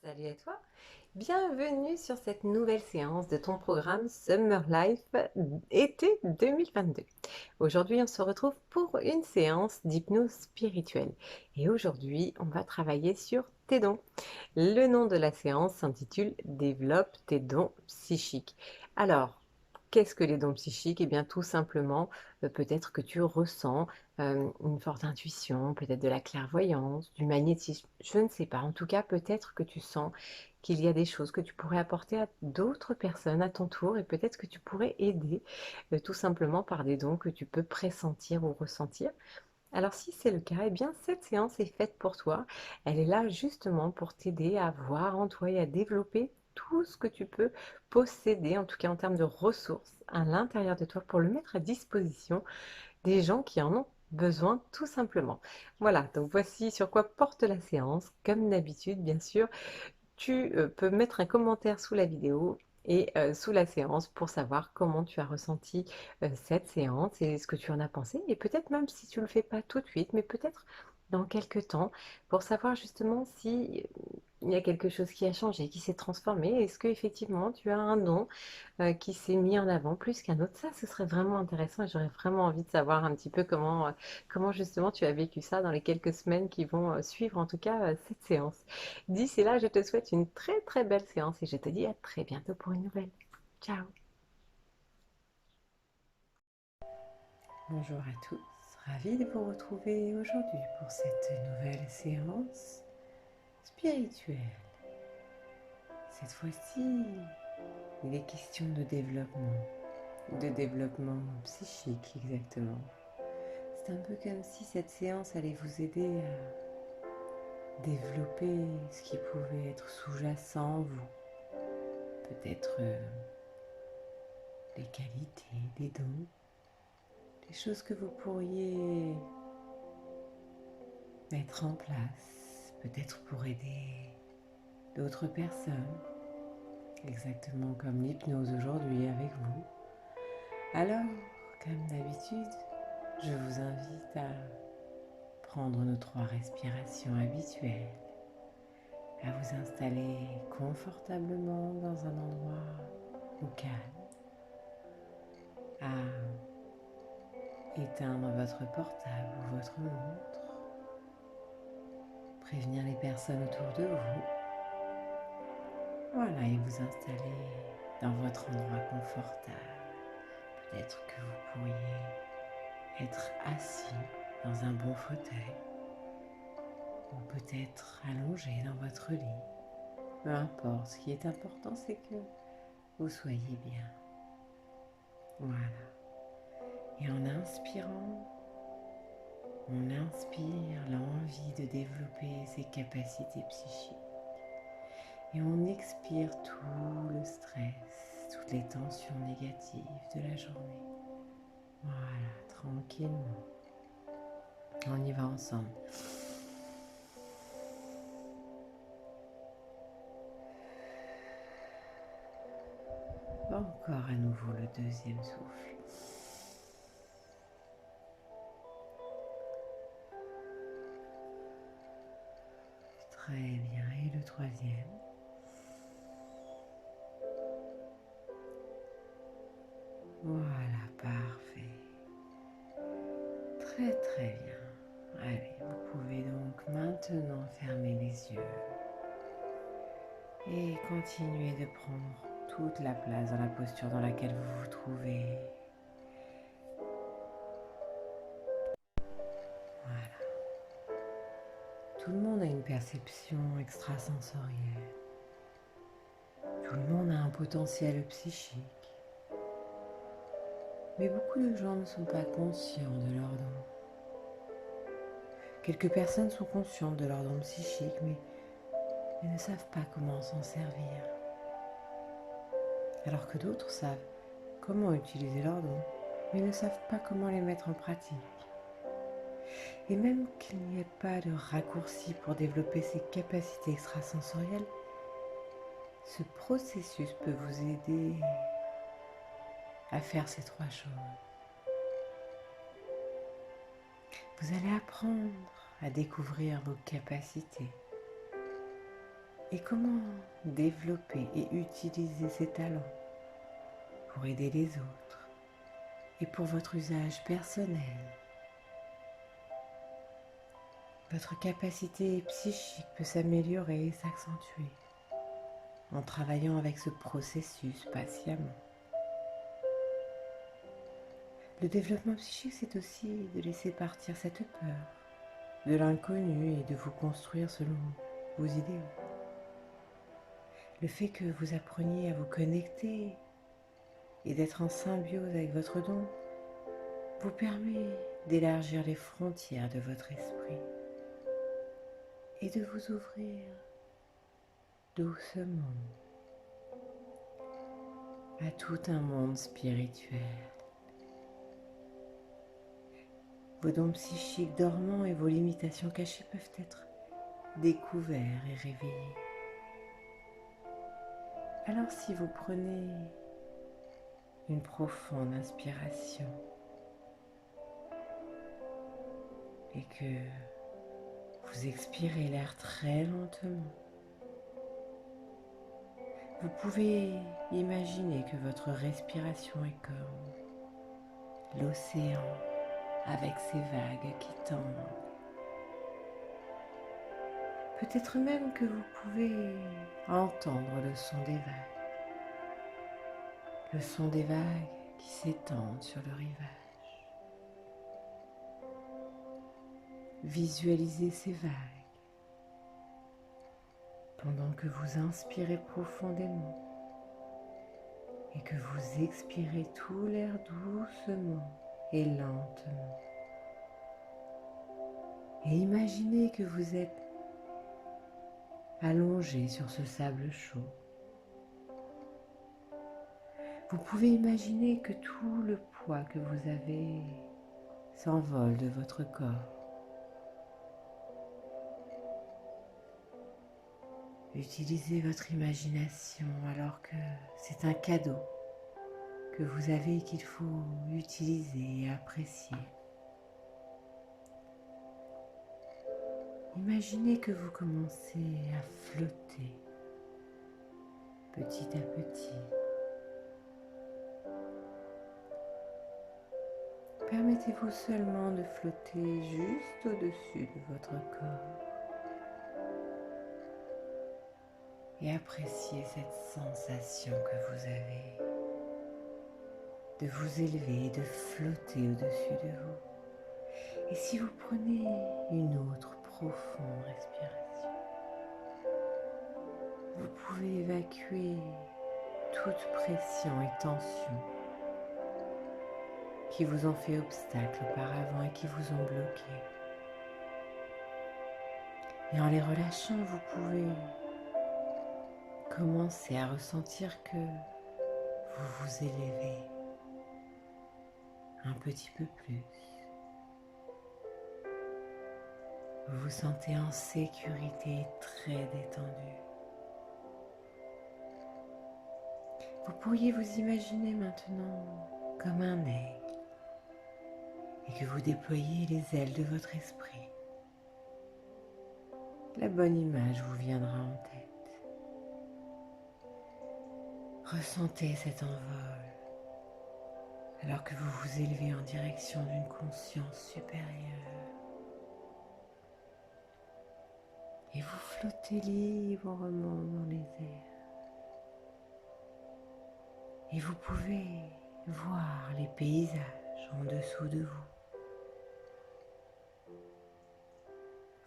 Salut à toi, bienvenue sur cette nouvelle séance de ton programme Summer Life été 2022. Aujourd'hui, on se retrouve pour une séance d'hypnose spirituelle et aujourd'hui, on va travailler sur tes dons. Le nom de la séance s'intitule Développe tes dons psychiques. Alors, qu'est-ce que les dons psychiques? Eh bien, tout simplement, peut-être que tu ressens une forte intuition, peut-être de la clairvoyance, du magnétisme, je ne sais pas. En tout cas, peut-être que tu sens qu'il y a des choses que tu pourrais apporter à d'autres personnes à ton tour et peut-être que tu pourrais aider tout simplement par des dons que tu peux pressentir ou ressentir. Alors si c'est le cas, eh bien cette séance est faite pour toi. Elle est là justement pour t'aider à voir en toi et à développer tout ce que tu peux posséder, en tout cas en termes de ressources à l'intérieur de toi pour le mettre à disposition des gens qui en ont besoin tout simplement. Voilà, donc voici sur quoi porte la séance. Comme d'habitude, bien sûr, tu peux mettre un commentaire sous la vidéo et sous la séance pour savoir comment tu as ressenti cette séance et ce que tu en as pensé. Et peut-être même si tu ne le fais pas tout de suite, mais peut-être dans quelques temps, pour savoir justement si il y a quelque chose qui a changé, qui s'est transformé. Est-ce que effectivement tu as un don qui s'est mis en avant plus qu'un autre? Ça, ce serait vraiment intéressant et j'aurais vraiment envie de savoir un petit peu comment justement tu as vécu ça dans les quelques semaines qui vont suivre en tout cas cette séance. D'ici là, je te souhaite une très très belle séance et je te dis à très bientôt pour une nouvelle. Ciao! Bonjour à tous, ravie de vous retrouver aujourd'hui pour cette nouvelle séance spirituelle. Cette fois-ci, il est question de développement psychique exactement. C'est un peu comme si cette séance allait vous aider à développer ce qui pouvait être sous-jacent en vous. Peut-être les qualités, les dons, les choses que vous pourriez mettre en place, peut-être pour aider d'autres personnes, exactement comme l'hypnose aujourd'hui avec vous. Alors, comme d'habitude, je vous invite à prendre nos 3 respirations habituelles, à vous installer confortablement dans un endroit au calme, à éteindre votre portable ou votre montre, prévenir les personnes autour de vous. Voilà, et vous installer dans votre endroit confortable. Peut-être que vous pourriez être assis dans un bon fauteuil ou peut-être allongé dans votre lit. Peu importe, ce qui est important, c'est que vous soyez bien. Voilà. Et en inspirant, on inspire l'envie de développer ses capacités psychiques. Et on expire tout le stress, toutes les tensions négatives de la journée. Voilà, tranquillement. On y va ensemble. Encore à nouveau le deuxième souffle. Très bien. Et le troisième. Voilà, parfait. Très très bien. Allez, vous pouvez donc maintenant fermer les yeux et continuer de prendre toute la place dans la posture dans laquelle vous vous trouvez. Voilà. Tout le monde a une perception extrasensorielle. Tout le monde a un potentiel psychique. Mais beaucoup de gens ne sont pas conscients de leurs dons. Quelques personnes sont conscientes de leurs dons psychiques, mais ne savent pas comment s'en servir. Alors que d'autres savent comment utiliser leurs dons, mais ne savent pas comment les mettre en pratique. Et même qu'il n'y ait pas de raccourci pour développer ces capacités extrasensorielles, ce processus peut vous aider à faire ces 3 choses. Vous allez apprendre à découvrir vos capacités, et comment développer et utiliser ses talents pour aider les autres et pour votre usage personnel. Votre capacité psychique peut s'améliorer et s'accentuer en travaillant avec ce processus patiemment. Le développement psychique, c'est aussi de laisser partir cette peur de l'inconnu et de vous construire selon vos idéaux. Le fait que vous appreniez à vous connecter et d'être en symbiose avec votre don vous permet d'élargir les frontières de votre esprit et de vous ouvrir doucement à tout un monde spirituel. Vos dons psychiques dormants et vos limitations cachées peuvent être découverts et réveillés. Alors si vous prenez une profonde inspiration et que vous expirez l'air très lentement, vous pouvez imaginer que votre respiration est comme l'océan avec ses vagues qui tendent. Peut-être même que vous pouvez entendre le son des vagues. Le son des vagues qui s'étendent sur le rivage. Visualisez ces vagues pendant que vous inspirez profondément et que vous expirez tout l'air doucement et lentement. Et imaginez que vous êtes allongé sur ce sable chaud. Vous pouvez imaginer que tout le poids que vous avez s'envole de votre corps. Utilisez votre imagination alors que c'est un cadeau que vous avez et qu'il faut utiliser et apprécier. Imaginez que vous commencez à flotter petit à petit. Permettez-vous seulement de flotter juste au-dessus de votre corps et appréciez cette sensation que vous avez de vous élever et de flotter au-dessus de vous. Et si vous prenez une autre profonde respiration, vous pouvez évacuer toute pression et tension qui vous ont fait obstacle auparavant et qui vous ont bloqué. Et en les relâchant, vous pouvez commencer à ressentir que vous vous élevez un petit peu plus. Vous vous sentez en sécurité, très détendu. Vous pourriez vous imaginer maintenant comme un aigle et que vous déployez les ailes de votre esprit. La bonne image vous viendra en tête. Ressentez cet envol alors que vous vous élevez en direction d'une conscience supérieure. Et vous flottez librement dans les airs. Et vous pouvez voir les paysages en dessous de vous.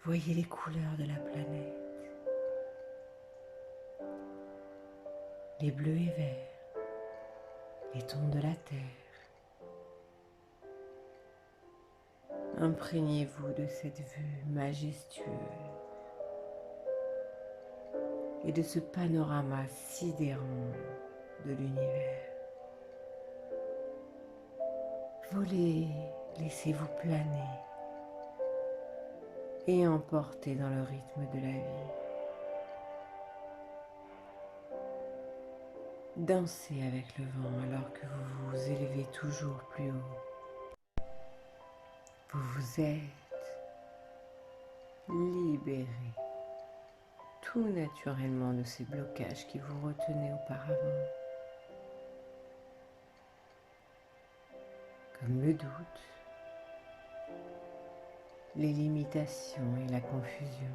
Voyez les couleurs de la planète, les bleus et verts, les tons de la terre. Imprégnez-vous de cette vue majestueuse et de ce panorama sidérant de l'univers. Volez, laissez-vous planer et emporter dans le rythme de la vie. Dansez avec le vent alors que vous vous élevez toujours plus haut. Vous vous êtes libéré tout naturellement de ces blocages qui vous retenaient auparavant, comme le doute, les limitations et la confusion.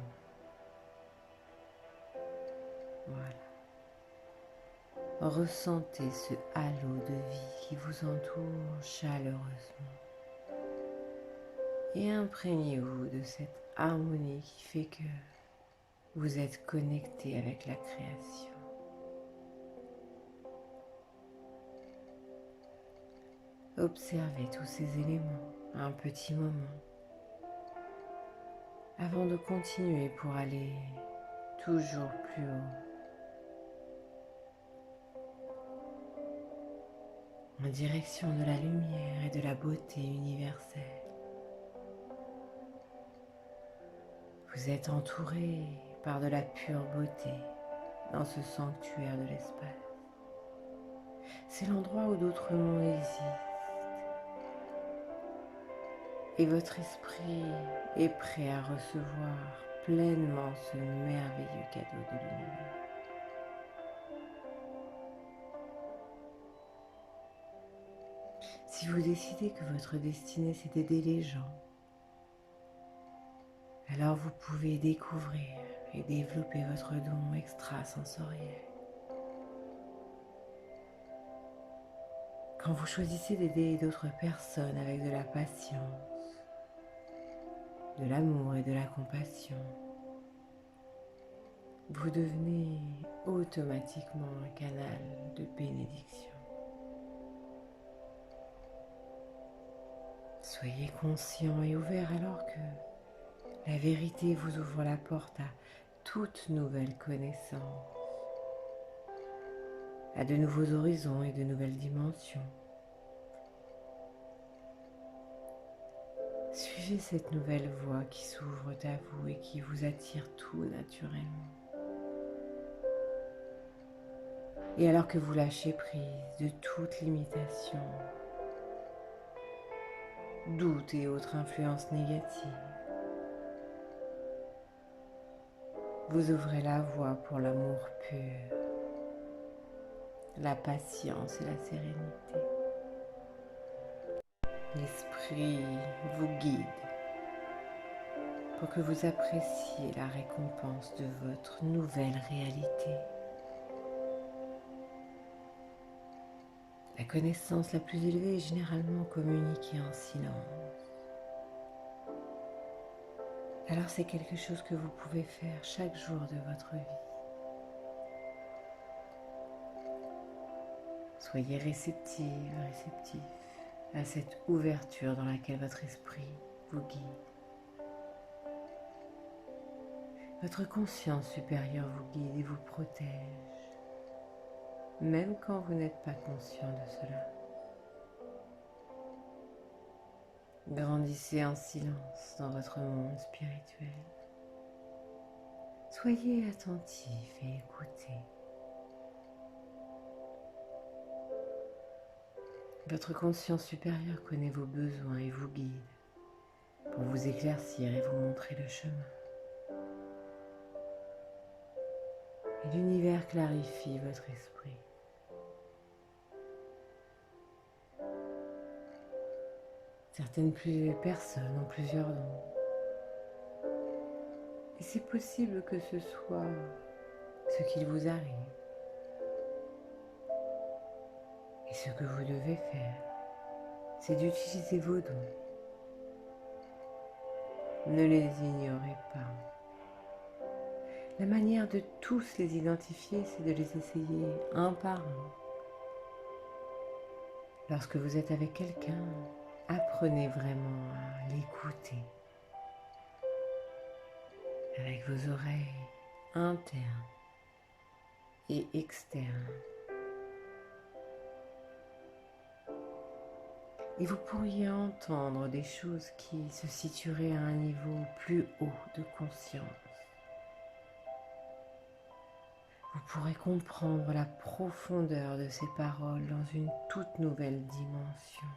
Voilà. Ressentez ce halo de vie qui vous entoure chaleureusement et imprégnez-vous de cette harmonie qui fait que vous êtes connecté avec la création. Observez tous ces éléments un petit moment avant de continuer pour aller toujours plus haut, en direction de la lumière et de la beauté universelle. Vous êtes entouré par de la pure beauté dans ce sanctuaire de l'espace. C'est l'endroit où d'autres mondes existent. Et votre esprit est prêt à recevoir pleinement ce merveilleux cadeau de l'univers. Si vous décidez que votre destinée c'est d'aider les gens, alors vous pouvez découvrir et développer votre don extrasensoriel. Quand vous choisissez d'aider d'autres personnes avec de la patience, de l'amour et de la compassion, vous devenez automatiquement un canal de bénédiction. Soyez conscient et ouvert alors que la vérité vous ouvre la porte à toute nouvelle connaissance, à de nouveaux horizons et de nouvelles dimensions. Suivez cette nouvelle voie qui s'ouvre à vous et qui vous attire tout naturellement. Et alors que vous lâchez prise de toute limitation, doute et autres influences négatives, vous ouvrez la voie pour l'amour pur, la patience et la sérénité. L'esprit vous guide pour que vous appréciez la récompense de votre nouvelle réalité. La connaissance la plus élevée est généralement communiquée en silence. Alors c'est quelque chose que vous pouvez faire chaque jour de votre vie. Soyez réceptif à cette ouverture dans laquelle votre esprit vous guide. Votre conscience supérieure vous guide et vous protège, même quand vous n'êtes pas conscient de cela. Grandissez en silence dans votre monde spirituel. Soyez attentif et écoutez. Votre conscience supérieure connaît vos besoins et vous guide pour vous éclaircir et vous montrer le chemin. Et l'univers clarifie votre esprit. Certaines personnes ont plusieurs dons. Et c'est possible que ce soit ce qu'il vous arrive. Et ce que vous devez faire, c'est d'utiliser vos dons. Ne les ignorez pas. La manière de tous les identifier, c'est de les essayer un par un. Lorsque vous êtes avec quelqu'un, apprenez vraiment à l'écouter avec vos oreilles internes et externes. Et vous pourriez entendre des choses qui se situeraient à un niveau plus haut de conscience. Vous pourrez comprendre la profondeur de ces paroles dans une toute nouvelle dimension.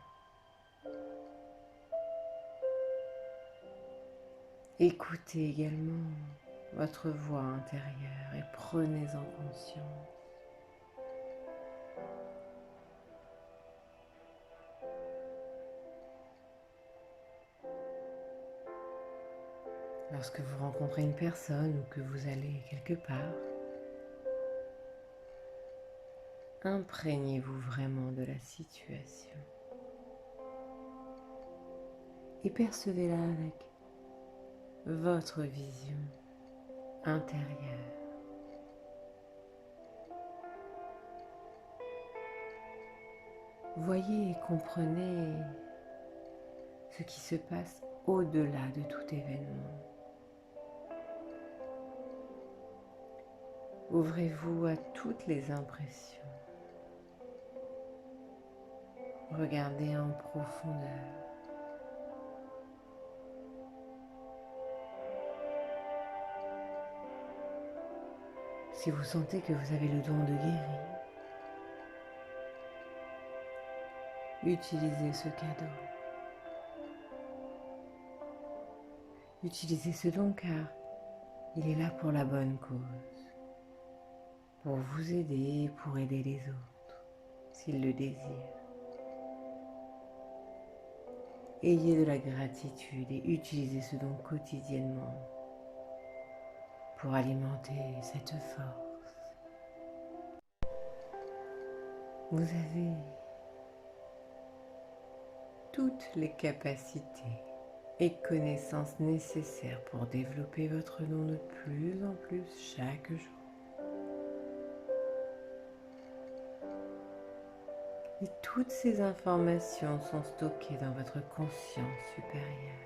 Écoutez également votre voix intérieure et prenez-en conscience. Lorsque vous rencontrez une personne ou que vous allez quelque part, imprégnez-vous vraiment de la situation et percevez-la avec votre vision intérieure. Voyez et comprenez ce qui se passe au-delà de tout événement. Ouvrez-vous à toutes les impressions. Regardez en profondeur. Si vous sentez que vous avez le don de guérir, utilisez ce cadeau. Utilisez ce don car il est là pour la bonne cause, pour vous aider et pour aider les autres, s'ils le désirent. Ayez de la gratitude et utilisez ce don quotidiennement pour alimenter cette force. Vous avez toutes les capacités et connaissances nécessaires pour développer votre don de plus en plus chaque jour. Et toutes ces informations sont stockées dans votre conscience supérieure.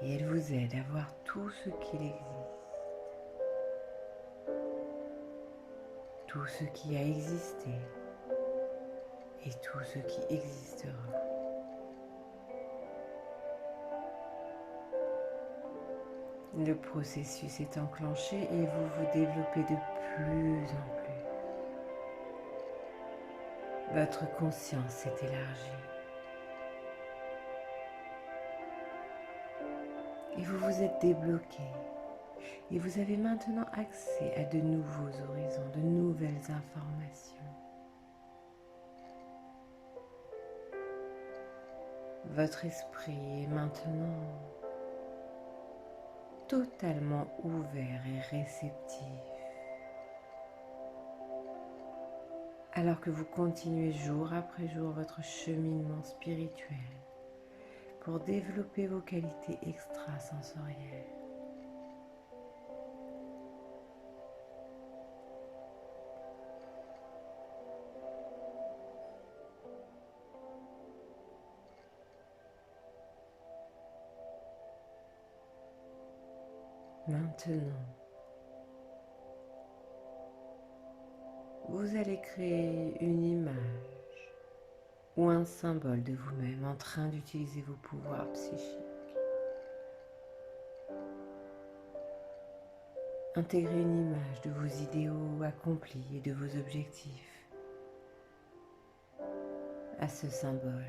Et elles vous aident à voir tout ce qu'il existe, tout ce qui a existé et tout ce qui existera. Le processus est enclenché et vous vous développez de plus en plus. Votre conscience s'est élargie. Et vous vous êtes débloqué. Et vous avez maintenant accès à de nouveaux horizons, de nouvelles informations. Votre esprit est maintenant totalement ouvert et réceptif. Alors que vous continuez jour après jour votre cheminement spirituel pour développer vos qualités extrasensorielles. Maintenant, vous allez créer une image ou un symbole de vous-même en train d'utiliser vos pouvoirs psychiques. Intégrez une image de vos idéaux accomplis et de vos objectifs à ce symbole.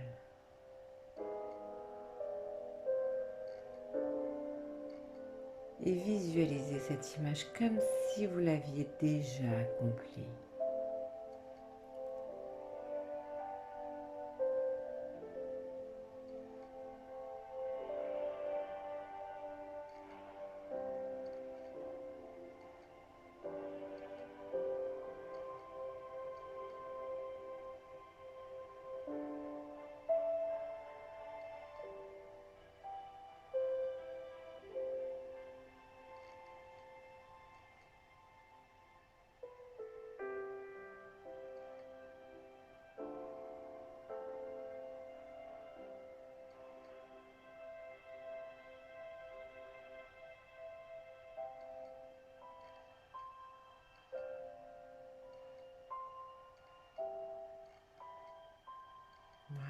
Et visualisez cette image comme si vous l'aviez déjà accomplie.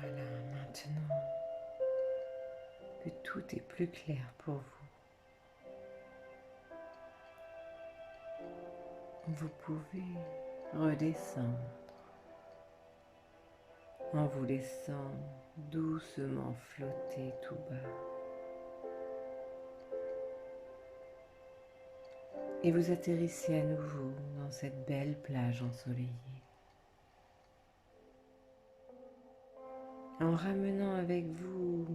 Voilà, maintenant que tout est plus clair pour vous pouvez redescendre en vous laissant doucement flotter tout bas. Et vous atterrissez à nouveau dans cette belle plage ensoleillée. En ramenant avec vous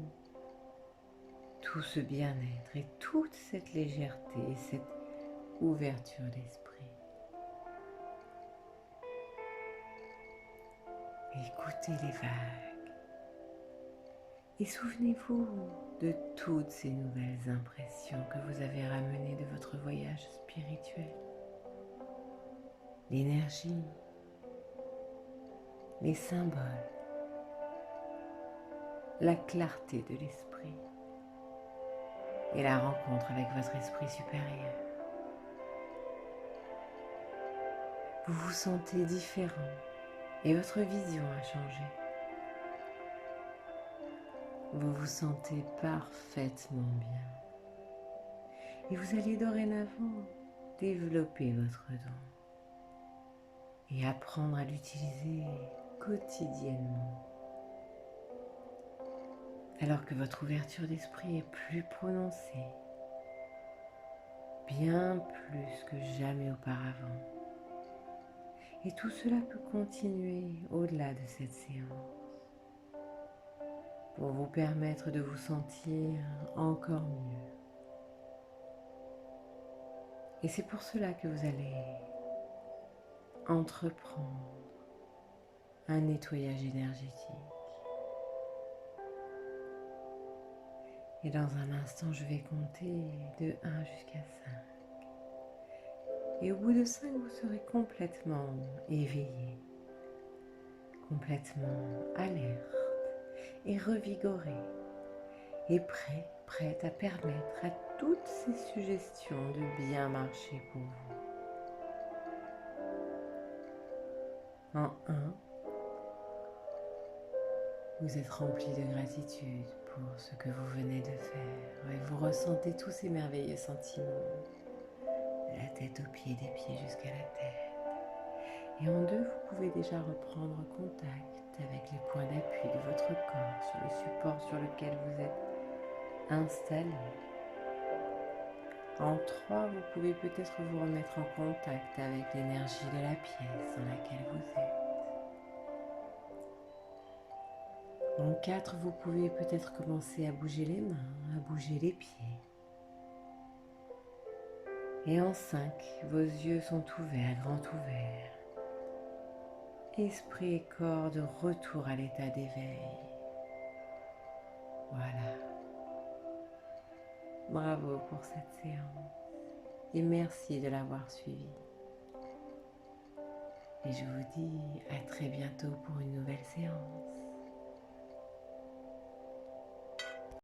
tout ce bien-être et toute cette légèreté et cette ouverture d'esprit. Écoutez les vagues et souvenez-vous de toutes ces nouvelles impressions que vous avez ramenées de votre voyage spirituel. L'énergie, les symboles, la clarté de l'esprit et la rencontre avec votre esprit supérieur. Vous vous sentez différent et votre vision a changé. Vous vous sentez parfaitement bien. Et vous allez dorénavant développer votre don et apprendre à l'utiliser quotidiennement. Alors que votre ouverture d'esprit est plus prononcée, bien plus que jamais auparavant. Et tout cela peut continuer au-delà de cette séance pour vous permettre de vous sentir encore mieux. Et c'est pour cela que vous allez entreprendre un nettoyage énergétique. Et dans un instant, je vais compter de 1 jusqu'à 5. Et au bout de 5, vous serez complètement éveillé, complètement alerte et revigoré et prête à permettre à toutes ces suggestions de bien marcher pour vous. En 1, vous êtes rempli de gratitude pour ce que vous venez de faire et vous ressentez tous ces merveilleux sentiments, de la tête aux pieds, des pieds jusqu'à la tête. Et en 2, vous pouvez déjà reprendre contact avec les points d'appui de votre corps sur le support sur lequel vous êtes installé. En 3, vous pouvez peut-être vous remettre en contact avec l'énergie de la pièce dans laquelle vous êtes. En 4, vous pouvez peut-être commencer à bouger les mains, à bouger les pieds. Et en 5, vos yeux sont ouverts, grands ouverts. Esprit et corps de retour à l'état d'éveil. Voilà. Bravo pour cette séance et merci de l'avoir suivie. Et je vous dis à très bientôt pour une nouvelle séance.